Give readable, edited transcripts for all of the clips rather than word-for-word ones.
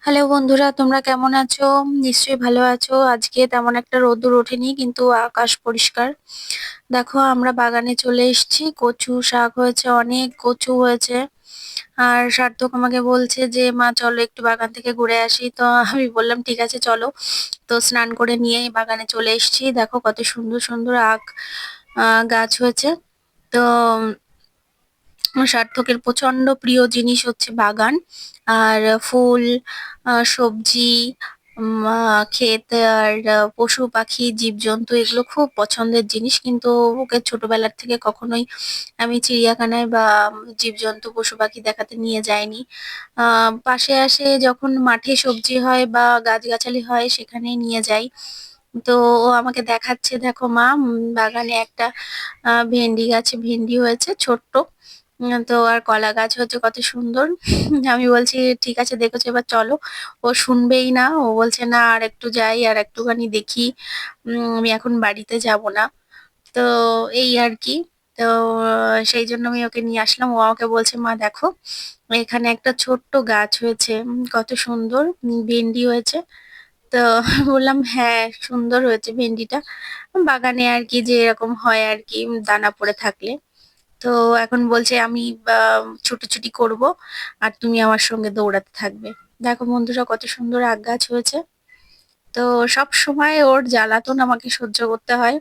Hello বন্ধুরা, তোমরা কেমন আছো? নিশ্চয়ই ভালো আছো। আজকে তেমন একটা রোদ্দুর ওঠেনি, কিন্তু আকাশ পরিষ্কার। দেখো, আমরা বাগানে চলে এসেছি। কচু শাক হয়েছে, অনেক কচু হয়েছে। আর সার্থক আমাকে বলছে যে মা চলো একটু বাগান থেকে ঘুরে আসি। তো আমি বললাম ঠিক আছে চলো। তো স্নান করে নিয়ে বাগানে চলে এসেছি। দেখো কত সুন্দর সুন্দর গাছ হয়েছে। তো আমার সার্থকের প্রচন্ড প্রিয় জিনিস হচ্ছে বাগান আর ফুল, সবজি, ক্ষেত আর পশু পাখি জীবজন্তু, এগুলো খুব পছন্দের জিনিস। কিন্তু ওকে ছোটবেলার থেকে কখনোই আমি চিড়িয়াখানায় বা জীবজন্তু পশু পাখি দেখাতে নিয়ে যাইনি। পাশে আসে যখন মাঠে সবজি হয় বা গাছগাছালি হয় সেখানেই নিয়ে যাই। তো ও আমাকে দেখাচ্ছে, দেখো মা, বাগানে একটা ভেন্ডি গাছে ভেন্ডি হয়েছে ছোট্ট। তো আর কলা গাছ হচ্ছে কত সুন্দর। আমি বলছি ঠিক আছে দেখেছো, এবার চলো। ও শুনবেই না, ও বলছে না আর একটু যাই, আর একটুখানি দেখি। আমি এখন বাড়িতে যাব না। তো এই আর কি। তো সেই জন্য আমি ওকে নিয়ে আসলাম। ও আমাকে বলছে মা দেখো, এখানে একটা ছোট্ট গাছ হয়েছে, কত সুন্দর ভেন্ডি হয়েছে। তো বললাম হ্যাঁ, সুন্দর হয়েছে ভেন্ডিটা। বাগানে আর কি যে এরকম হয় আর কি, দানা পড়ে থাকলে। তো এখন বলছে আমি ছুটোছুটি করব, আর তুমি আমার সঙ্গে দৌড়াতে থাকবে। দেখো বন্ধুরা, কত সুন্দর আগ গাছ হয়েছে। তো সব সময় ওর জ্বালাতন আমাকে সহ্য করতে হয়,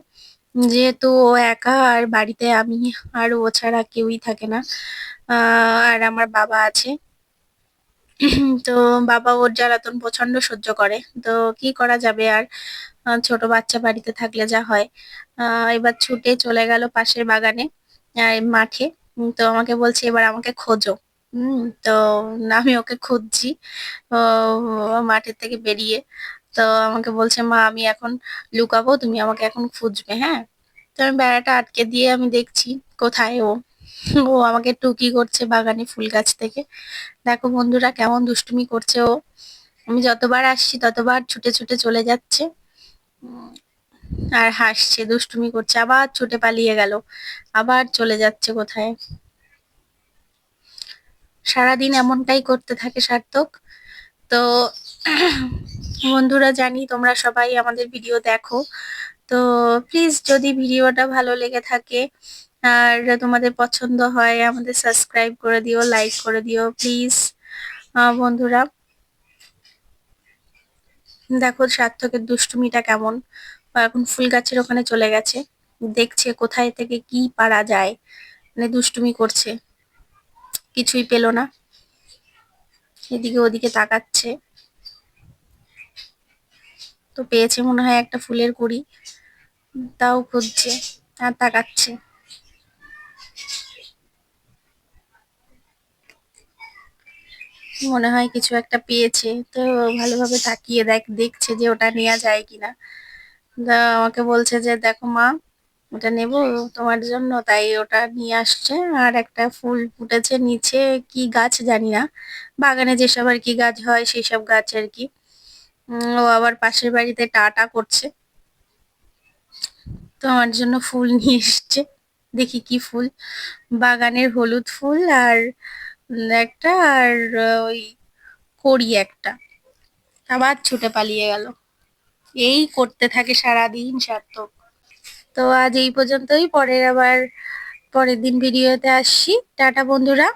যেহেতু ও একা, আর বাড়িতে আমি আর ও ছাড়া কেউই থাকে না। আর আমার বাবা আছে। তো বাবা ওর জ্বালাতন প্রচন্ড সহ্য করে। তো কি করা যাবে আর, ছোট বাচ্চা বাড়িতে থাকলে যা হয়। এবার ছুটে চলে গেল পাশের বাগানে, মাঠে। তো আমাকে বলছে এবার আমাকে খোঁজো। তো আমি ওকে খুঁজছি ও মাঠের থেকে বেরিয়ে। তো আমাকে বলছে মা আমি এখন লুকাবো, তুমি আমাকে এখন খুঁজবে, হ্যাঁ। তো আমি বেড়াটা আটকে দিয়ে আমি দেখছি কোথায় ও। ও আমাকে টুকি করছে বাগানে ফুল গাছ থেকে। দেখো বন্ধুরা কেমন দুষ্টুমি করছে ও। আমি যতবার আসছি ততবার ছুটে ছুটে চলে যাচ্ছে। উম, আর হাসছে, দুষ্টুমি করছে, আবার ছুটে পালিয়ে গেল, আবার চলে যাচ্ছে কোথায়। সারাদিন এমনটাই করতে থাকে সার্থক। তো বন্ধুরা, জানি তোমরা সবাই আমাদের ভিডিও দেখো। তো প্লিজ যদি ভিডিওটা ভালো লেগে থাকে আর তোমাদের পছন্দ হয়, আমাদের সাবস্ক্রাইব করে দিও, লাইক করে দিও প্লিজ। বন্ধুরা, দেখো সার্থকের দুষ্টুমিটা কেমন। ও এখন ফুল গাছের ওখানে চলে গেছে, দেখছে কোথায় থেকে কি পারা যায়, মানে দুষ্টুমি করছে। কিছুই পেলো না, এদিকে ওদিকে তাকাচ্ছে। তো পেয়েছে মনে হয় একটা ফুলের কুড়ি, তাও খুঁজছে আর তাকাচ্ছে। মনে হয় কিছু একটা পেয়েছে, তো ভালোভাবে তাকিয়ে দেখছে যে ওটা নেওয়া যায় কিনা। আমাকে বলছে যে দেখো মা, ওটা নেবো তোমার জন্য, তাই ওটা নিয়ে আসছে। আর একটা ফুল ফুটেছে নিচে, কি গাছ জানি না, বাগানে যেসব আর কি গাছ হয় সেই সব গাছ আর কি। ও আবার পাশের বাড়িতে টাটা করছে, তো আমার জন্য ফুল নিয়ে এসছে। দেখি কি ফুল, বাগানের হলুদ ফুল আর একটা, আর ওই কড়ি একটা। আবার ছুটে পালিয়ে গেল। এই করতে থাকে সারাদিন সার্থক। তো আজ এই পর্যন্তই, পরের দিন ভিডিওতে আসছি। টাটা বন্ধুরা।